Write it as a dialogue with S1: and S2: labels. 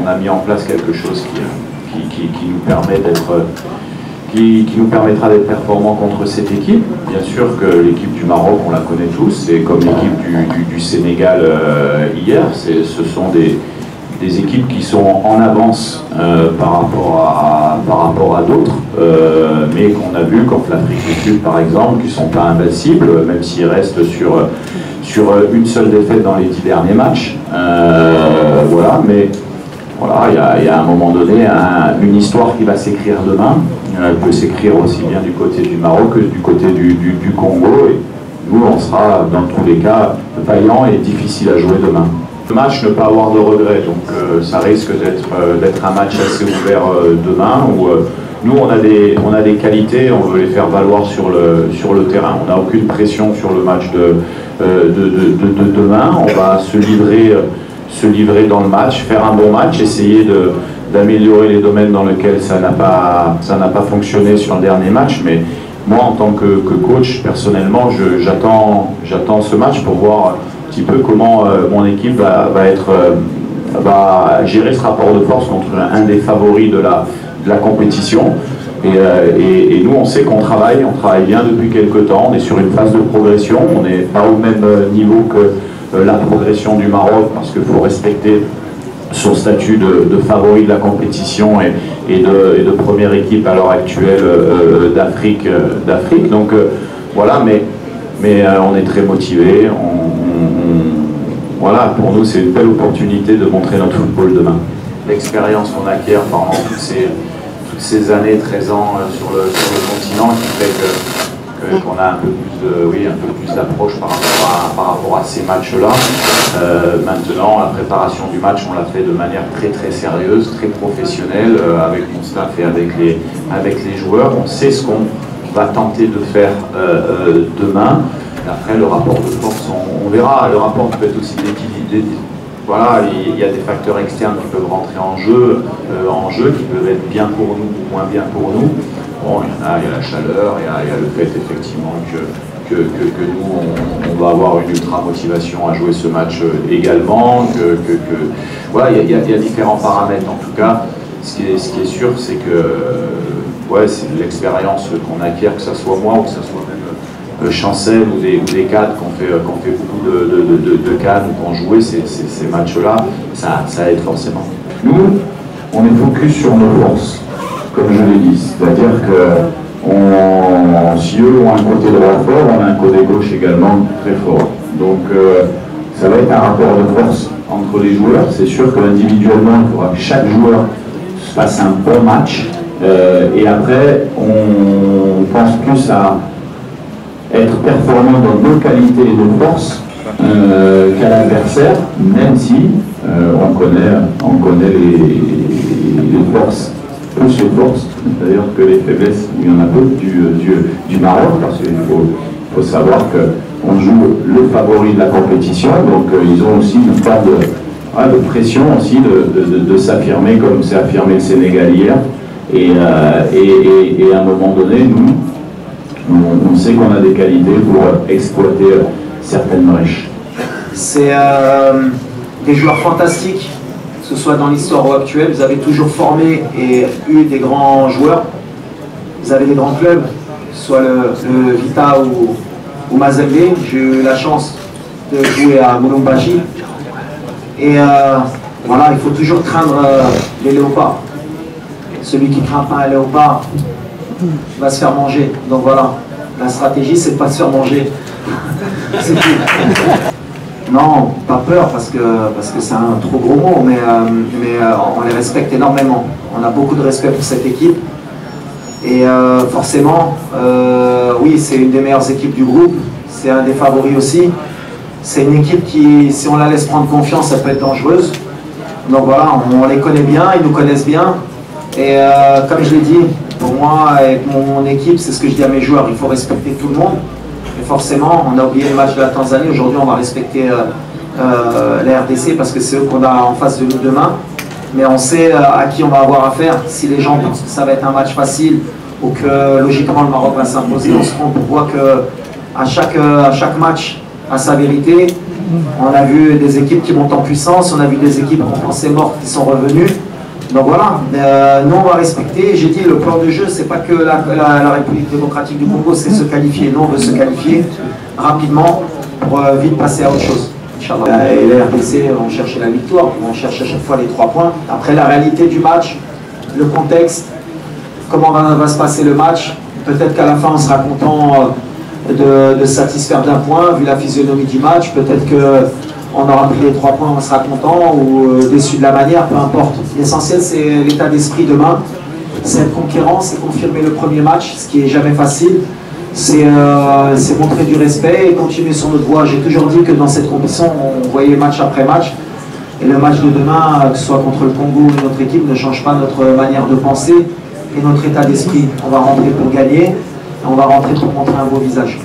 S1: a mis en place quelque chose qui nous permet d'être, qui nous permettra d'être performants contre cette équipe. Bien sûr que l'équipe du Maroc, on la connaît tous, c'est comme l'équipe du Sénégal hier, ce sont des équipes qui sont en avance par rapport à d'autres, mais qu'on a vu contre l'Afrique du Sud par exemple, qui ne sont pas invincibles, même s'ils restent sur une seule défaite dans les 10 derniers matchs. Voilà, mais voilà, il y a à un moment donné une histoire qui va s'écrire demain. Elle peut s'écrire aussi bien du côté du Maroc que du côté du Congo. Et nous, on sera dans tous les cas vaillants et difficile à jouer demain. Le match, ne pas avoir de regrets, donc ça risque d'être un match assez ouvert demain où nous on a des qualités, on veut les faire valoir sur le terrain. On n'a aucune pression sur le match de demain. On va se livrer dans le match, faire un bon match, essayer d'améliorer les domaines dans lesquels ça n'a pas fonctionné sur le dernier match. Mais moi, en tant que coach, personnellement, j'attends ce match pour voir un petit peu comment mon équipe va gérer ce rapport de force contre un des favoris de la compétition. Et nous, on sait qu'on travaille bien depuis quelques temps, on est sur une phase de progression, on n'est pas au même niveau que la progression du Maroc, parce qu'il faut respecter son statut de favori de la compétition et de première équipe à l'heure actuelle d'Afrique. Donc voilà, mais on est très motivés. Voilà, pour nous, c'est une belle opportunité de montrer notre football demain. L'expérience qu'on acquiert pendant toutes ces années, 13 ans sur le continent, qui fait qu'on a un peu plus d'approche par rapport à ces matchs-là. Maintenant, la préparation du match, on l'a fait de manière très très sérieuse, très professionnelle, avec mon staff et avec les joueurs. On sait ce qu'on va tenter de faire demain. Après, le rapport de force, on verra. Le rapport peut être aussi d'équilibre. Voilà, il y a des facteurs externes qui peuvent rentrer en jeu, qui peuvent être bien pour nous ou moins bien pour nous. Bon, il y a la chaleur, il y a le fait effectivement que nous, on va avoir une ultra motivation à jouer ce match également. Voilà, il y a différents paramètres. En tout cas, ce qui est sûr, c'est que c'est l'expérience qu'on acquiert, que ce soit moi ou que ce soit même Chancel ou des cadres qu'on fait beaucoup de cadres ou qu'on jouait ces matchs-là, ça aide forcément. Nous, on est focus sur nos forces, comme je l'ai dit, c'est-à-dire que si eux ont un côté droit fort, on a un côté gauche également très fort. Donc ça va être un rapport de force entre les joueurs. C'est sûr que individuellement, il faudra que chaque joueur fasse un bon match. Et après, on pense plus à être performant dans nos qualités et nos forces qu'à l'adversaire, même si on connaît les forces, plus les forces d'ailleurs que les faiblesses, il y en a peu du Maroc, parce qu'il faut savoir qu'on joue le favori de la compétition, donc ils ont aussi une part de pression aussi de s'affirmer comme s'est affirmé le Sénégal hier, et à un moment donné, nous, on sait qu'on a des qualités pour exploiter certaines brèches.
S2: C'est des joueurs fantastiques, que ce soit dans l'histoire actuelle. Vous avez toujours formé et eu des grands joueurs. Vous avez des grands clubs, soit le Vita ou Mazembe. J'ai eu la chance de jouer à Moulombashi. Et voilà, il faut toujours craindre les léopards. Celui qui craint pas un léopard va se faire manger. Donc voilà, la stratégie, c'est de ne pas se faire manger. C'est tout. Non, pas peur, parce que c'est un trop gros mot, mais on les respecte énormément. On a beaucoup de respect pour cette équipe. Et forcément, oui, c'est une des meilleures équipes du groupe. C'est un des favoris aussi. C'est une équipe qui, si on la laisse prendre confiance, elle peut être dangereuse. Donc voilà, on les connaît bien, ils nous connaissent bien. Et comme je l'ai dit, pour moi, avec mon équipe, c'est ce que je dis à mes joueurs, il faut respecter tout le monde. Et forcément, on a oublié le match de la Tanzanie. Aujourd'hui, on va respecter la RDC parce que c'est eux qu'on a en face de nous demain. Mais on sait à qui on va avoir affaire. Si les gens pensent que ça va être un match facile ou que logiquement le Maroc va s'imposer, on se rend pour voir qu'à chaque match, à sa vérité. On a vu des équipes qui montent en puissance, on a vu des équipes qu'on pensait mortes qui sont revenues. Donc voilà, nous on va respecter. J'ai dit, le plan de jeu, c'est pas que la République démocratique du Congo, c'est se qualifier. Nous on veut se qualifier rapidement pour vite passer à autre chose. Inch'Allah. Et les RDC vont chercher la victoire, on cherche à chaque fois les 3 points. Après la réalité du match, le contexte, comment va se passer le match, peut-être qu'à la fin on sera content de satisfaire d'un point, vu la physionomie du match, peut-être qu'on aura pris les 3 points, on sera content, ou déçu de la manière, peu importe. L'essentiel c'est l'état d'esprit demain, c'est être conquérant, c'est confirmer le premier match, ce qui est jamais facile, c'est montrer du respect et continuer sur notre voie. J'ai toujours dit que dans cette compétition, on voyait match après match, et le match de demain, que ce soit contre le Congo ou notre équipe, ne change pas notre manière de penser et notre état d'esprit. On va rentrer pour gagner, on va rentrer pour montrer un beau visage.